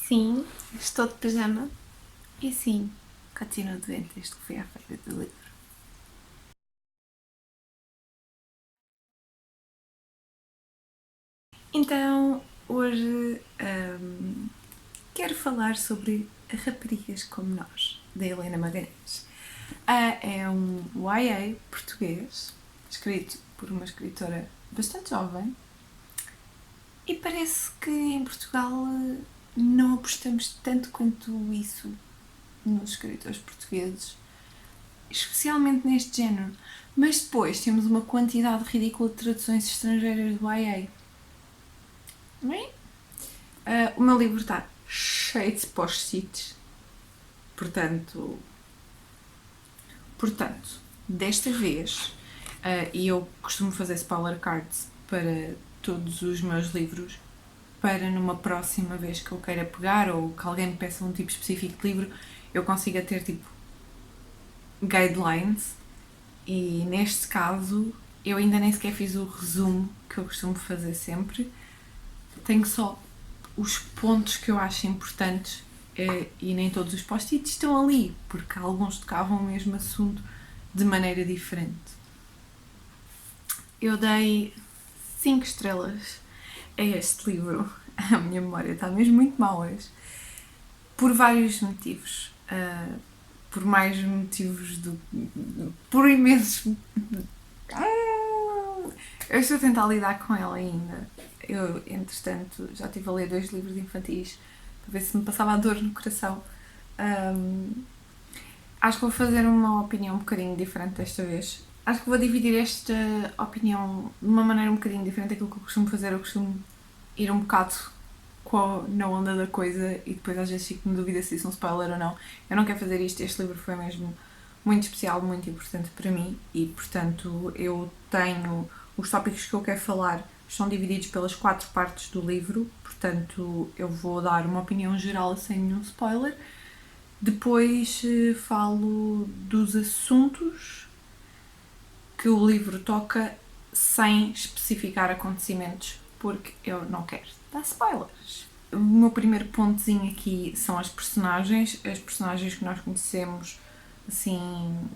Sim, estou de pijama e sim, continuo doente desde que fui à feira do livro. Então, hoje quero falar sobre Raparigas Como Nós, da Helena Magalhães. É um YA português, escrito por uma escritora bastante jovem, e parece que em Portugal não apostamos tanto quanto isso nos escritores portugueses, especialmente neste género. Mas depois temos uma quantidade ridícula de traduções estrangeiras do YA. Não é? O meu livro está cheio de post-its, portanto, desta vez, e eu costumo fazer spoiler cards para todos os meus livros, para numa próxima vez que eu queira pegar ou que alguém me peça um tipo específico de livro, eu consiga ter tipo guidelines. E neste caso eu ainda nem sequer fiz o resumo que eu costumo fazer sempre, tenho só os pontos que eu acho importantes, e nem todos os post-its estão ali, porque alguns tocavam o mesmo assunto de maneira diferente. Eu dei 5 estrelas a este livro. A minha memória está mesmo muito mal hoje, por vários motivos. Por mais motivos do. Por imensos. Eu estou a tentar lidar com ela ainda. Eu, entretanto, já estive a ler 2 livros infantis para ver se me passava a dor no coração. Acho que vou fazer uma opinião um bocadinho diferente desta vez. Acho que vou dividir esta opinião de uma maneira um bocadinho diferente daquilo que eu costumo fazer. Eu costumo ir um bocado na onda da coisa e depois às vezes fico-me dúvida se isso é um spoiler ou não. Eu não quero fazer isto. Este livro foi mesmo muito especial, muito importante para mim e, portanto, eu tenho os tópicos que eu quero falar estão divididos pelas 4 partes do livro, portanto eu vou dar uma opinião geral sem nenhum spoiler. Depois falo dos assuntos que o livro toca sem especificar acontecimentos, porque eu não quero dar spoilers. O meu primeiro pontozinho aqui são as personagens que nós conhecemos, assim,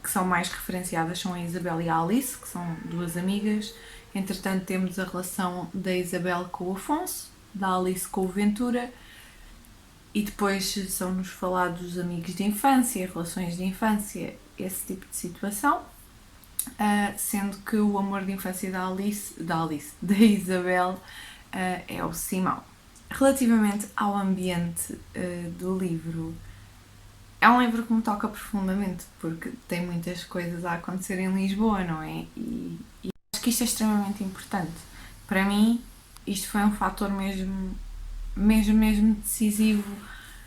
que são mais referenciadas são a Isabel e a Alice, que são 2 amigas. Entretanto, temos a relação da Isabel com o Afonso, da Alice com o Ventura, e depois são-nos falados amigos de infância, relações de infância, esse tipo de situação. Sendo que o amor de infância da Isabel, é o Simão. Relativamente ao ambiente do livro, é um livro que me toca profundamente, porque tem muitas coisas a acontecer em Lisboa, não é? E acho que isto é extremamente importante. Para mim, isto foi um fator mesmo decisivo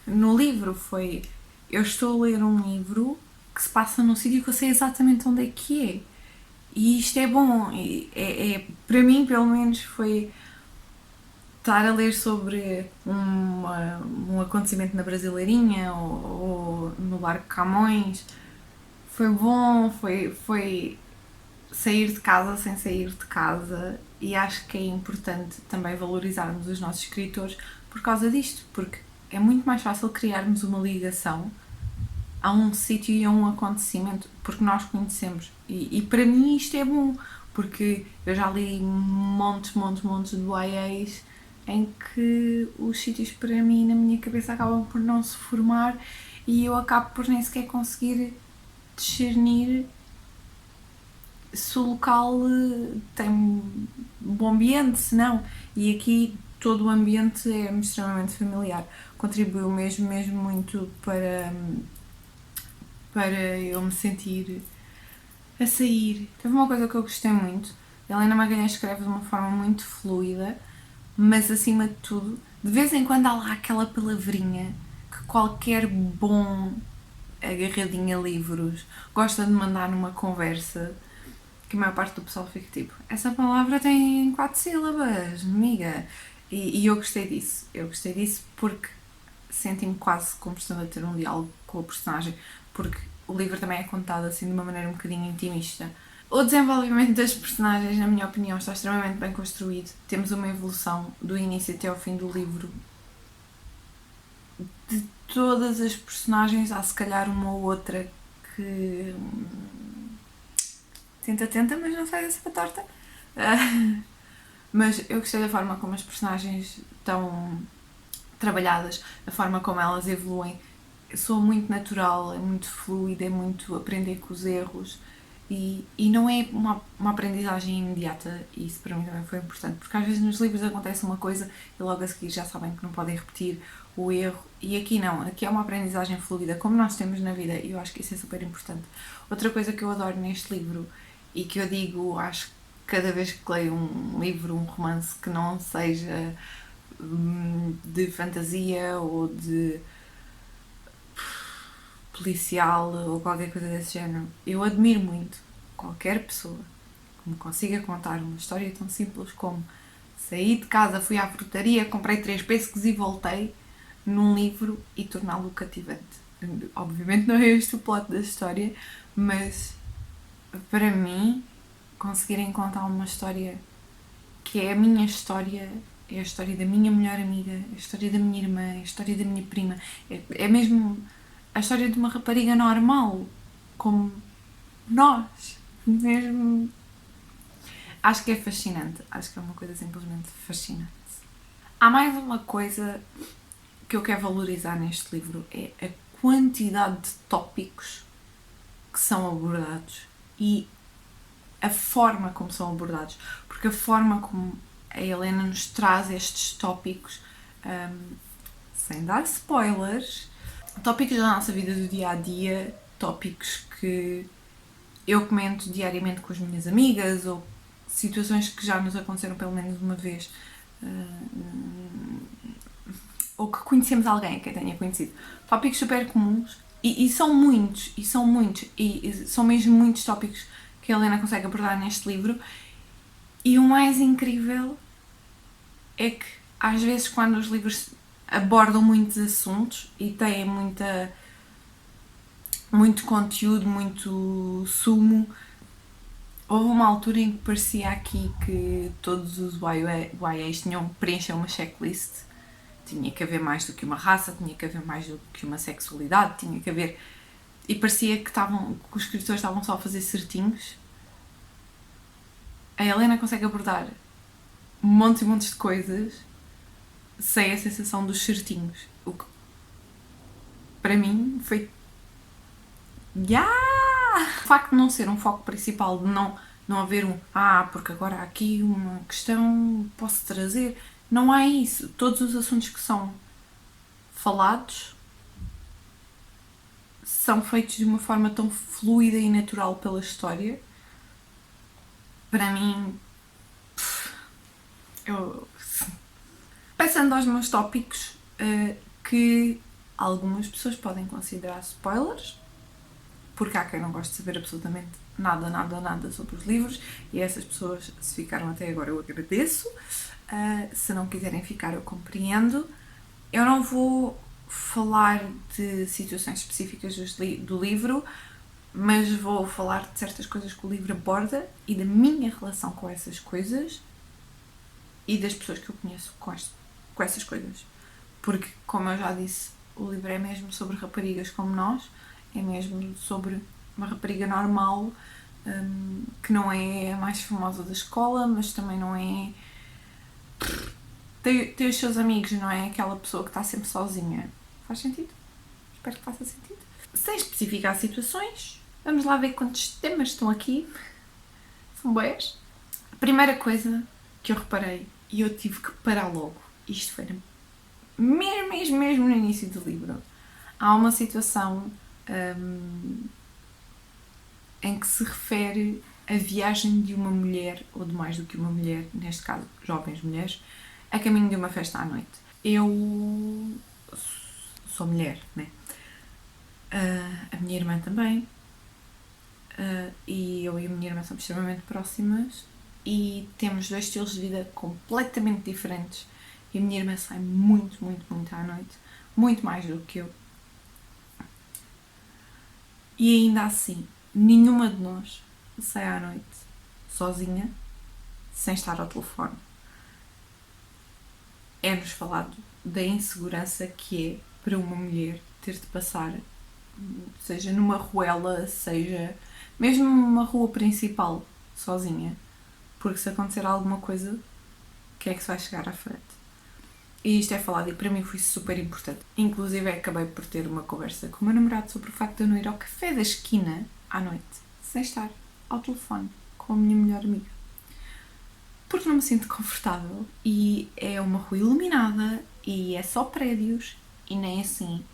no livro. Eu estou a ler um livro que se passa num sítio que eu sei exatamente onde é que é. E isto é bom. Para mim, pelo menos, foi estar a ler sobre um acontecimento na Brasileirinha ou no Largo Camões. Foi bom, foi sair de casa sem sair de casa, e acho que é importante também valorizarmos os nossos escritores por causa disto, porque é muito mais fácil criarmos uma ligação a um sítio e a um acontecimento, porque nós conhecemos. E para mim isto é bom, porque eu já li montes de YAs em que os sítios para mim, na minha cabeça, acabam por não se formar e eu acabo por nem sequer conseguir discernir se o local tem bom ambiente, se não. E aqui todo o ambiente é extremamente familiar. Contribuiu mesmo muito para eu me sentir a sair. Teve uma coisa que eu gostei muito. A Helena Magalhães escreve de uma forma muito fluida, mas acima de tudo, de vez em quando há lá aquela palavrinha que qualquer bom agarradinho a livros gosta de mandar numa conversa, que a maior parte do pessoal fica tipo, essa palavra tem 4 sílabas, amiga. E eu gostei disso. Eu gostei disso porque senti-me quase como estando a ter um diálogo com a personagem, porque o livro também é contado assim de uma maneira um bocadinho intimista. O desenvolvimento das personagens, na minha opinião, está extremamente bem construído. Temos uma evolução do início até ao fim do livro de todas as personagens, há se calhar uma ou outra que tenta, mas não sai da cepa torta. Mas eu gostei da forma como as personagens estão trabalhadas, a forma como elas evoluem. Sou muito natural, é muito fluida, é muito aprender com os erros e não é uma aprendizagem imediata, e isso para mim também foi importante, porque às vezes nos livros acontece uma coisa e logo a seguir já sabem que não podem repetir o erro, e aqui não, aqui é uma aprendizagem fluida, como nós temos na vida, e eu acho que isso é super importante. Outra coisa que eu adoro neste livro, e que eu digo, acho que cada vez que leio um livro, um romance que não seja de fantasia ou de policial ou qualquer coisa desse género, eu admiro muito qualquer pessoa que me consiga contar uma história tão simples como saí de casa, fui à frutaria, comprei 3 pêssegos e voltei num livro e torná-lo cativante. Obviamente não é este o plot da história, mas para mim conseguirem contar uma história que é a minha história, é a história da minha melhor amiga, é a história da minha irmã, é a história da minha prima, é mesmo a história de uma rapariga normal, como nós, mesmo. Acho que é fascinante, acho que é uma coisa simplesmente fascinante. Há mais uma coisa que eu quero valorizar neste livro, é a quantidade de tópicos que são abordados e a forma como são abordados, porque a forma como a Helena nos traz estes tópicos, sem dar spoilers, tópicos da nossa vida do dia a dia, tópicos que eu comento diariamente com as minhas amigas, ou situações que já nos aconteceram pelo menos uma vez, ou que conhecemos alguém que a tenha conhecido. Tópicos super comuns, e são muitos, e são mesmo muitos tópicos que a Helena consegue abordar neste livro. E o mais incrível é que às vezes quando os livros abordam muitos assuntos e têm muito conteúdo, muito sumo, houve uma altura em que parecia aqui que todos os YAs tinham que preencher uma checklist. Tinha que haver mais do que uma raça, tinha que haver mais do que uma sexualidade, tinha que haver... E parecia que os escritores estavam só a fazer certinhos. A Helena consegue abordar montes e montes de coisas sem a sensação dos certinhos. O que para mim foi... O facto de não ser um foco principal, de não haver porque agora há aqui uma questão, posso trazer... Não há isso. Todos os assuntos que são falados são feitos de uma forma tão fluida e natural pela história. Para mim... Passando aos meus tópicos, que algumas pessoas podem considerar spoilers, porque há quem não goste de saber absolutamente nada sobre os livros, e essas pessoas, se ficaram até agora, eu agradeço. Se não quiserem ficar, eu compreendo. Eu não vou falar de situações específicas do livro, mas vou falar de certas coisas que o livro aborda e da minha relação com essas coisas e das pessoas que eu conheço com essas coisas. Porque, como eu já disse, o livro é mesmo sobre raparigas como nós, é mesmo sobre uma rapariga normal, que não é a mais famosa da escola, mas também não é... Tem os seus amigos, não é aquela pessoa que está sempre sozinha. Faz sentido? Espero que faça sentido. Sem especificar situações, vamos lá ver quantos temas estão aqui. São bués. A primeira coisa que eu reparei, e eu tive que parar logo, isto foi mesmo no início do livro, há uma situação em que se refere a viagem de uma mulher, ou de mais do que uma mulher, neste caso jovens mulheres, a caminho de uma festa à noite. Eu sou mulher, né? A minha irmã também, e eu e a minha irmã somos extremamente próximas e temos 2 estilos de vida completamente diferentes, e a minha irmã sai muito à noite, muito mais do que eu, e ainda assim nenhuma de nós sai à noite sozinha, sem estar ao telefone. É-nos falado da insegurança que é para uma mulher ter de passar, seja numa ruela, seja mesmo numa rua principal, sozinha. Porque se acontecer alguma coisa, quem é que se vai chegar à frente? E isto é falado e para mim foi super importante. Inclusive acabei por ter uma conversa com o meu namorado sobre o facto de eu não ir ao café da esquina à noite, sem estar ao telefone com a minha melhor amiga. Porque não me sinto confortável e é uma rua iluminada e é só prédios e nem assim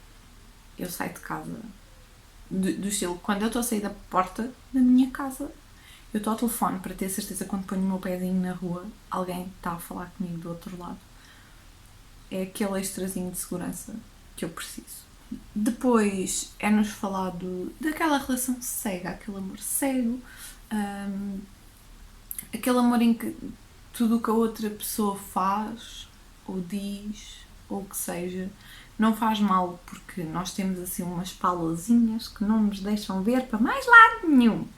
eu saio de casa do estilo, quando eu estou a sair da porta da minha casa, eu estou ao telefone para ter certeza que quando ponho o meu pezinho na rua, alguém está a falar comigo do outro lado. É aquele extrazinho de segurança que eu preciso. Depois é-nos falado daquela relação cega, aquele amor cego, aquele amor em que tudo o que a outra pessoa faz, ou diz, ou o que seja, não faz mal, porque nós temos assim umas palazinhas que não nos deixam ver para mais lado nenhum.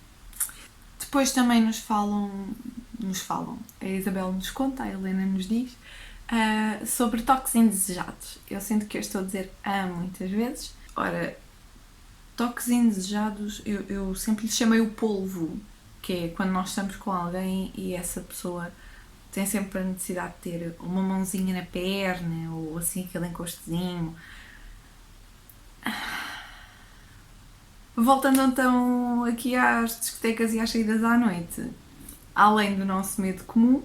Depois também nos falam, a Isabel nos conta, a Helena nos diz, sobre toques indesejados. Eu sinto que eu estou a dizer muitas vezes. Ora, toques indesejados, eu sempre lhe chamei o polvo, que é quando nós estamos com alguém e essa pessoa tem sempre a necessidade de ter uma mãozinha na perna ou assim aquele encostozinho. Voltando então aqui às discotecas e às saídas à noite, além do nosso medo comum,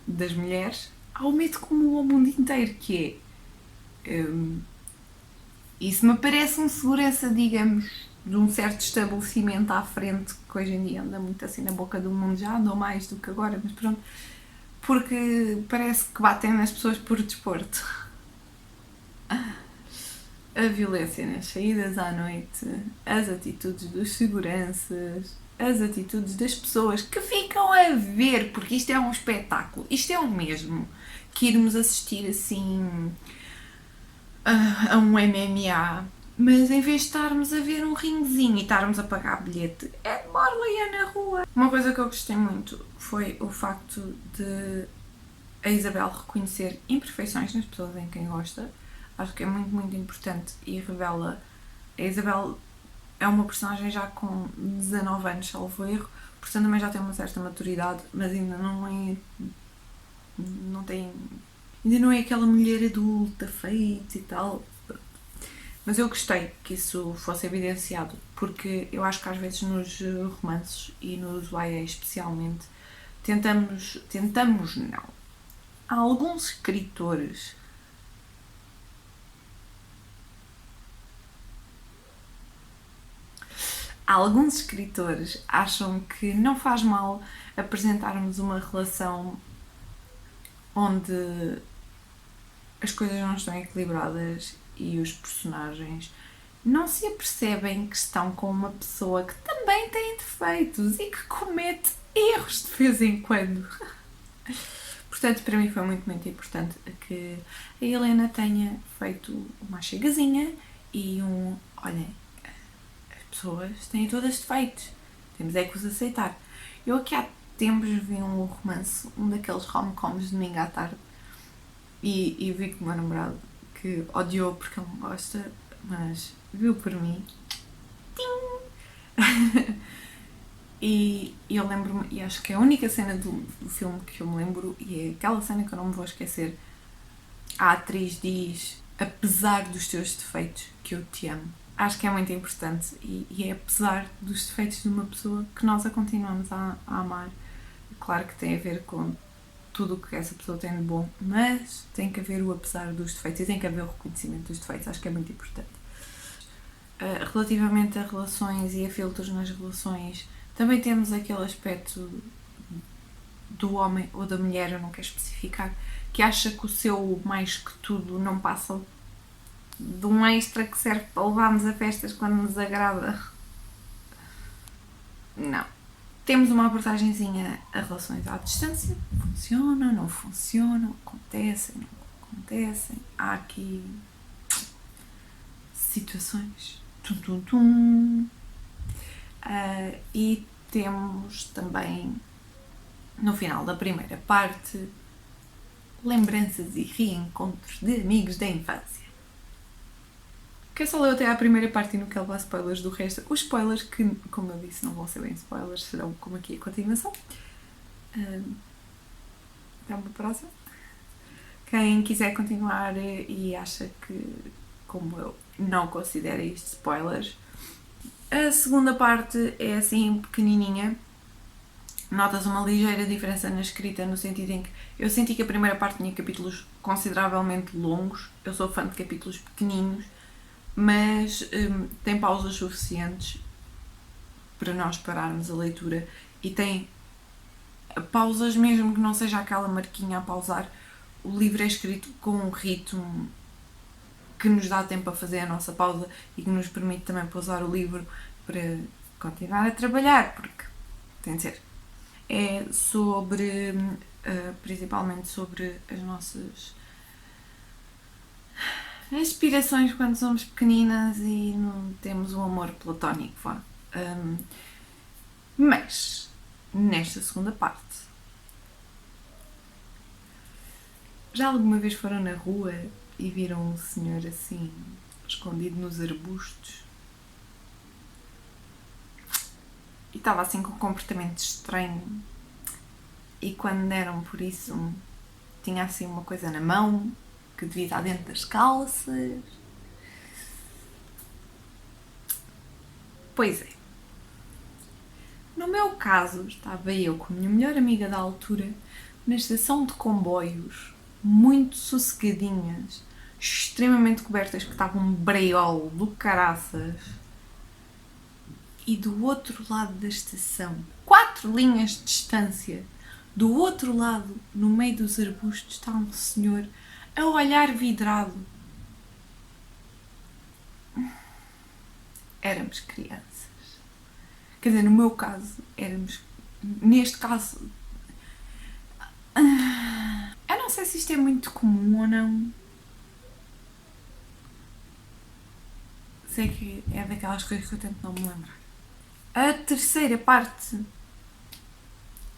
das mulheres, há o medo comum ao mundo inteiro, que é... isso me parece um segurança, digamos, de um certo estabelecimento à frente, que hoje em dia anda muito assim na boca do mundo, já andou mais do que agora, mas pronto, porque parece que batem nas pessoas por desporto. A violência nas saídas à noite, as atitudes dos seguranças, as atitudes das pessoas que ficam a ver, porque isto é um espetáculo, isto é o mesmo que irmos assistir assim a um MMA, mas em vez de estarmos a ver um ringuezinho e estarmos a pagar bilhete, é de borleia na rua. Uma coisa que eu gostei muito foi o facto de a Isabel reconhecer imperfeições nas pessoas em quem gosta. Acho que é muito, muito importante e revela... A Isabel é uma personagem já com 19 anos, salvo erro, portanto também já tem uma certa maturidade, mas ainda não é... não tem... ainda não é aquela mulher adulta, feita e tal. Mas eu gostei que isso fosse evidenciado, porque eu acho que às vezes nos romances e nos YA especialmente, tentamos não. Há alguns escritores acham que não faz mal apresentarmos uma relação onde as coisas não estão equilibradas e os personagens não se apercebem que estão com uma pessoa que também tem defeitos e que comete erros de vez em quando. Portanto, para mim foi muito, muito importante que a Helena tenha feito uma chegazinha e olhem, as pessoas têm todas defeitos, temos é que os aceitar. Eu aqui há tempos vi um romance, um daqueles rom-coms de domingo à tarde, e vi com o meu namorado que odiou porque ele não gosta, mas viu por mim. E eu lembro-me, e acho que é a única cena do filme que eu me lembro, e é aquela cena que eu não me vou esquecer. A atriz diz: apesar dos teus defeitos, que eu te amo. Acho que é muito importante e é apesar dos defeitos de uma pessoa que nós a continuamos a amar. Claro que tem a ver com tudo o que essa pessoa tem de bom, mas tem que haver o apesar dos defeitos e tem que haver o reconhecimento dos defeitos. Acho que é muito importante. Relativamente a relações e a filtros nas relações, também temos aquele aspecto do homem ou da mulher, eu não quero especificar, que acha que o seu mais que tudo não passa de um extra que serve para levarmos a festas quando nos agrada. Não. Temos uma abordagenzinha a relações à distância. Funcionam, não funcionam, acontecem, não acontecem. Há aqui situações. E temos também, no final da primeira parte, lembranças e reencontros de amigos da infância. Que é só ler até à primeira parte e não quero levar spoilers do resto. Os spoilers que, como eu disse, não vão ser bem spoilers, serão como aqui a continuação. Até uma próxima. Quem quiser continuar e acha que, como eu, não considera isto spoilers, a segunda parte é assim pequenininha. Notas uma ligeira diferença na escrita, no sentido em que eu senti que a primeira parte tinha capítulos consideravelmente longos. Eu sou fã de capítulos pequeninos, mas tem pausas suficientes para nós pararmos a leitura e tem pausas, mesmo que não seja aquela marquinha a pausar. O livro é escrito com um ritmo que nos dá tempo a fazer a nossa pausa e que nos permite também pausar o livro para continuar a trabalhar, porque tem de ser. É sobre, principalmente sobre as nossas aspirações quando somos pequeninas e não temos um amor platónico, vá. Mas, nesta segunda parte, já alguma vez foram na rua e viram um senhor assim, escondido nos arbustos? E estava assim com um comportamento estranho. E quando deram por isso, tinha assim uma coisa na mão, que devia estar dentro das calças. Pois é. No meu caso, estava eu com a minha melhor amiga da altura, na estação de comboios, muito sossegadinhas, extremamente cobertas, que estava um braiol do caraças. E do outro lado da estação, 4 linhas de distância, do outro lado, no meio dos arbustos, está um senhor a olhar vidrado. Éramos crianças. Quer dizer, no meu caso, éramos... Neste caso... Eu não sei se isto é muito comum ou não. Sei que é daquelas coisas que eu tento não me lembrar. A terceira parte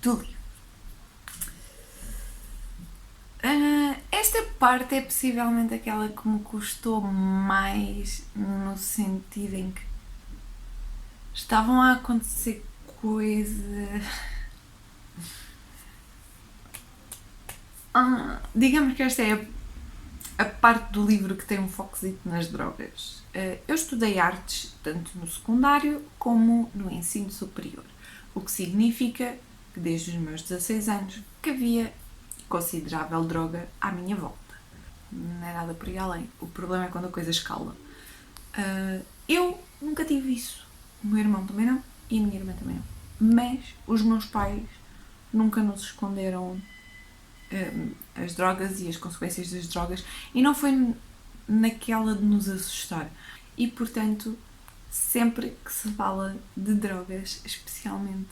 do livro. Esta parte é possivelmente aquela que me custou mais, no sentido em que estavam a acontecer coisas... digamos que esta é a parte do livro que tem um focozinho nas drogas. Eu estudei artes tanto no secundário como no ensino superior, o que significa que desde os meus 16 anos que havia considerável droga à minha volta. Não é nada por aí além. O problema é quando a coisa escala. Eu nunca tive isso. O meu irmão também não e a minha irmã também não. Mas os meus pais nunca nos esconderam as drogas e as consequências das drogas, e não foi naquela de nos assustar. E portanto, sempre que se fala de drogas, especialmente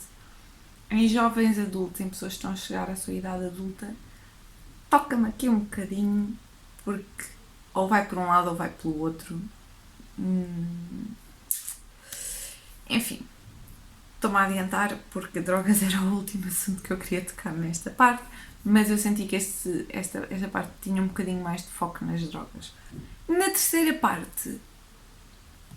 em jovens adultos, em pessoas que estão a chegar à sua idade adulta, toca-me aqui um bocadinho, porque ou vai por um lado ou vai pelo outro. Enfim, estou-me a adiantar porque drogas era o último assunto que eu queria tocar nesta parte, mas eu senti que esta parte tinha um bocadinho mais de foco nas drogas. Na terceira parte,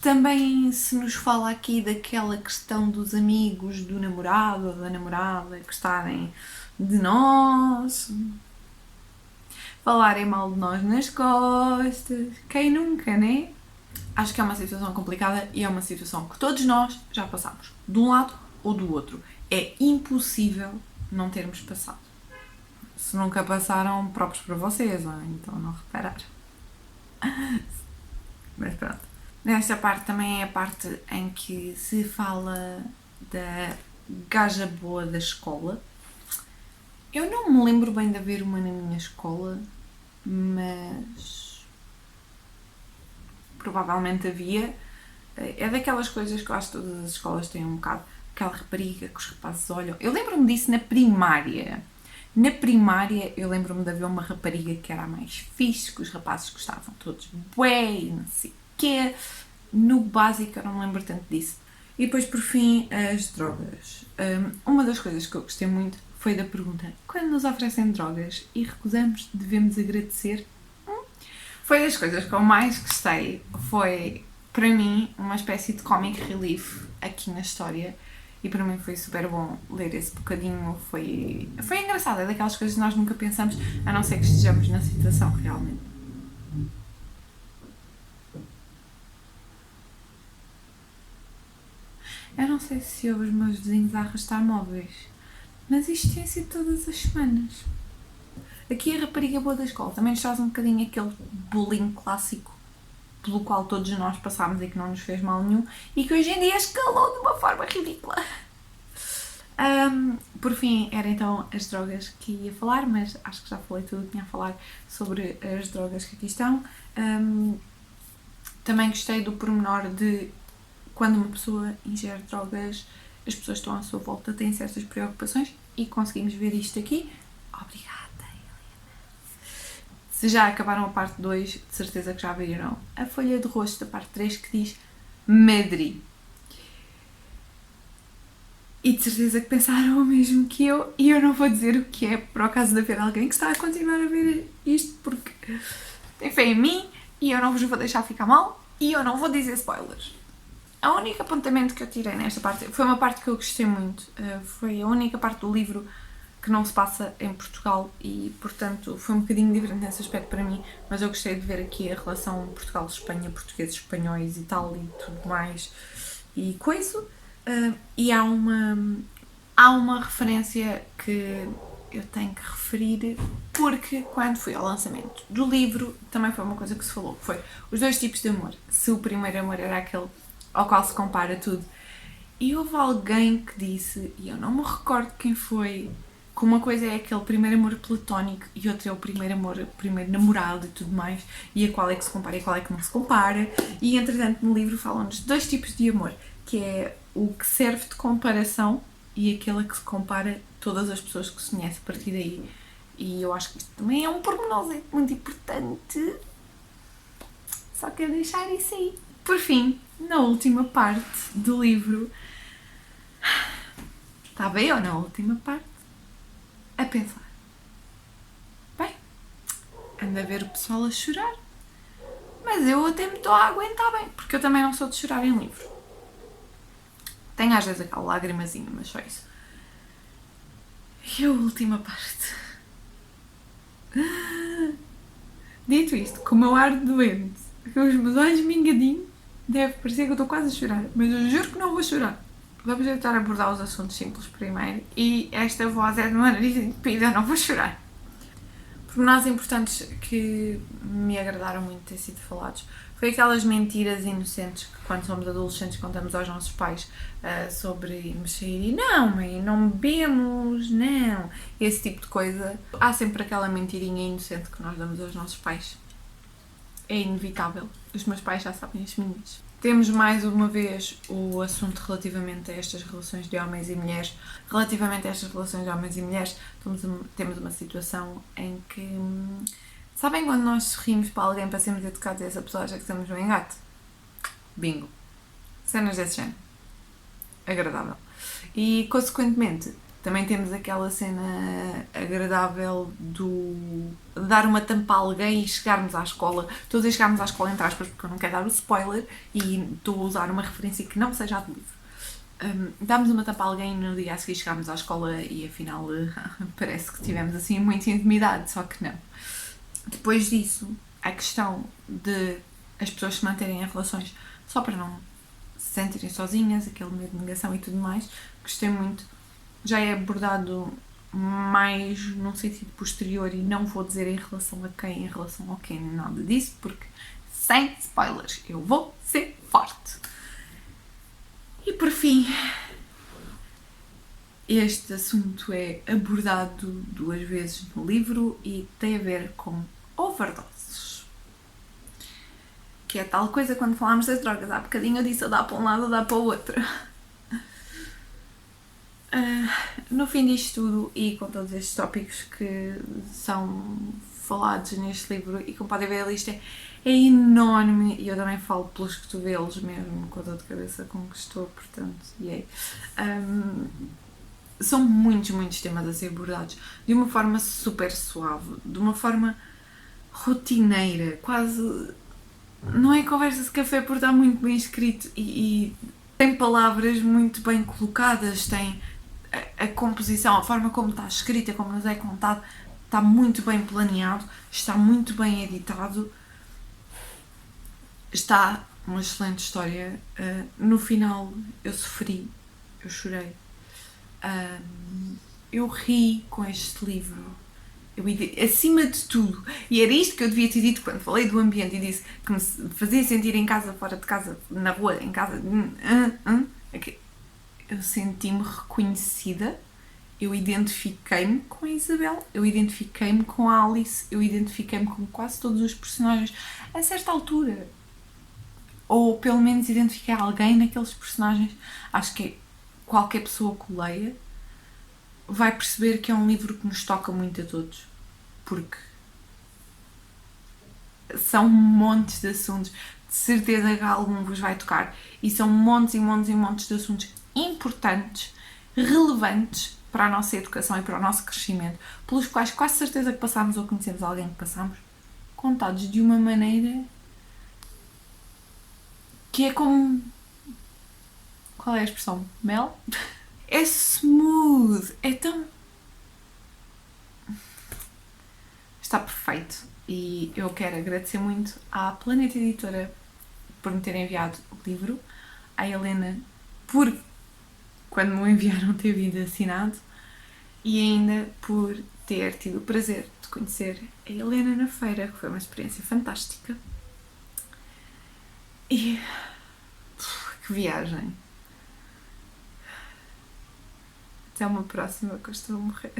também se nos fala aqui daquela questão dos amigos do namorado ou da namorada gostarem de nós, falarem mal de nós nas costas. Quem nunca, né? Acho que é uma situação complicada e é uma situação que todos nós já passamos, de um lado ou do outro. É impossível não termos passado. Se nunca passaram, próprios para vocês, ou então não repararam. Mas pronto. Nesta parte também é a parte em que se fala da gaja boa da escola. Eu não me lembro bem de haver uma na minha escola, mas provavelmente havia. É daquelas coisas que eu acho que todas as escolas têm um bocado. Aquela rapariga que os rapazes olham. Eu lembro-me disso na primária. Na primária eu lembro-me de haver uma rapariga que era a mais fixe, que os rapazes gostavam todos bué e não sei o quê. No básico eu não me lembro tanto disso. E depois, por fim, as drogas. Uma das coisas que eu gostei muito foi da pergunta: quando nos oferecem drogas e recusamos, devemos agradecer? Foi das coisas que eu mais gostei. foi, para mim, uma espécie de comic relief aqui na história. E para mim foi super bom ler esse bocadinho. Foi engraçado, é daquelas coisas que nós nunca pensamos, a não ser que estejamos na situação realmente. Eu não sei se ouvo os meus vizinhos a arrastar móveis, mas isto tem sido todas as semanas. Aqui a rapariga boa da escola também nos traz um bocadinho aquele bullying clássico pelo qual todos nós passámos e que não nos fez mal nenhum e que hoje em dia escalou de uma forma ridícula. Por fim, era então as drogas que ia falar, mas acho que já falei tudo o que tinha a falar sobre as drogas que aqui estão. Também gostei do pormenor de quando uma pessoa ingere drogas, as pessoas estão à sua volta, têm certas preocupações e conseguimos ver isto aqui. Obrigada, Helena. Se já acabaram a parte 2, de certeza que já viram a folha de rosto da parte 3 que diz Madri. E de certeza que pensaram o mesmo que eu, e eu não vou dizer o que é, por acaso de haver alguém que está a continuar a ver isto, porque tem fé em mim, e eu não vos vou deixar ficar mal, e eu não vou dizer spoilers. O único apontamento que eu tirei nesta parte, foi uma parte que eu gostei muito, foi a única parte do livro que não se passa em Portugal e, portanto, foi um bocadinho diferente nesse aspecto para mim, mas eu gostei de ver aqui a relação Portugal-Espanha, portugueses, espanhóis e tal, e tudo mais, e coisa. E há uma referência que eu tenho que referir, porque quando fui ao lançamento do livro, também foi uma coisa que se falou, foi os dois tipos de amor. Se o primeiro amor era aquele ao qual se compara tudo, e houve alguém que disse, e eu não me recordo quem foi, que uma coisa é aquele primeiro amor platónico e outra é o primeiro amor, o primeiro namorado e tudo mais, e a qual é que se compara e a qual é que não se compara. E entretanto no livro falam-nos de dois tipos de amor, que é o que serve de comparação e aquele que se compara todas as pessoas que se conhece a partir daí. E eu acho que isto também é um pormenor muito importante. Só quero deixar isso aí. Por fim, na última parte do livro, estava eu na última parte a pensar, bem, ando a ver o pessoal a chorar, mas eu até me estou a aguentar bem, porque eu também não sou de chorar em livro. Tenho às vezes aquela lagrimazinha, mas só isso. E a última parte. Dito isto, com o meu ar doente, com os meus olhos mingadinhos, deve parecer que eu estou quase a chorar, mas eu juro que não vou chorar. Vamos tentar abordar os assuntos simples primeiro e esta voz é de uma nariz entupida, eu não vou chorar. Pormenores importantes que me agradaram muito ter sido falados foi aquelas mentiras inocentes que quando somos adolescentes contamos aos nossos pais sobre irmos sair e não, mãe, não bebemos, não, esse tipo de coisa. Há sempre aquela mentirinha inocente que nós damos aos nossos pais. É inevitável, os meus pais já sabem as minhas. Temos mais uma vez o assunto relativamente a estas relações de homens e mulheres. Relativamente a estas relações de homens e mulheres, temos uma situação em que... Sabem quando nós sorrimos para alguém para sermos educados e essa pessoa acha que estamos bem gato? Bingo. Cenas desse género. Agradável. E, consequentemente, também temos aquela cena agradável de dar uma tampa a alguém e chegarmos à escola. Estou a dizer chegarmos à escola entre aspas porque eu não quero dar o spoiler e estou a usar uma referência que não seja a do livro. Damos uma tampa a alguém e no dia a seguir chegámos à escola e afinal parece que tivemos assim muita intimidade, só que não. Depois disso, a questão de as pessoas se manterem em relações só para não se sentirem sozinhas, aquele medo de negação e tudo mais, gostei muito. Já é abordado mais num sentido posterior e não vou dizer em relação a quem, em relação ao quem, nada disso, porque sem spoilers, eu vou ser forte. E por fim, este assunto é abordado 2 vezes no livro e tem a ver com overdoses. Que é tal coisa quando falámos das drogas. Há bocadinho eu disse ou dá para um lado ou dá para o outro. No fim disto tudo e com todos estes tópicos que são falados neste livro e como podem ver a lista é enorme e eu também falo pelos cotovelos mesmo, com a dor de cabeça com que estou, portanto, yay. São muitos temas a ser abordados de uma forma super suave, de uma forma rotineira, quase não é conversa de café porque está muito bem escrito e tem palavras muito bem colocadas, tem a composição, a forma como está escrita, como nos é contado, está muito bem planeado, está muito bem editado, está uma excelente história. No final eu sofri, eu chorei, eu ri com este livro. Acima de tudo, e era isto que eu devia ter dito quando falei do ambiente e disse que me fazia sentir em casa, fora de casa, na rua, em casa, eu senti-me reconhecida, eu identifiquei-me com a Isabel, eu identifiquei-me com a Alice, eu identifiquei-me com quase todos os personagens a certa altura, ou pelo menos identifiquei alguém naqueles personagens. Acho que qualquer pessoa que o leia vai perceber que é um livro que nos toca muito a todos, porque são montes de assuntos, de certeza que algum vos vai tocar, e são montes e montes e montes de assuntos importantes, relevantes para a nossa educação e para o nosso crescimento, pelos quais quase certeza que passámos ou conhecemos alguém que passámos, contados de uma maneira que é como... Qual é a expressão? Mel? É smooth, é tão... Está perfeito. E eu quero agradecer muito à Planeta Editora por me ter enviado o livro, à Helena por, quando me o enviaram, ter vindo assinado, e ainda por ter tido o prazer de conhecer a Helena na feira, que foi uma experiência fantástica. E que viagem! Até uma próxima, que eu estou a morrer.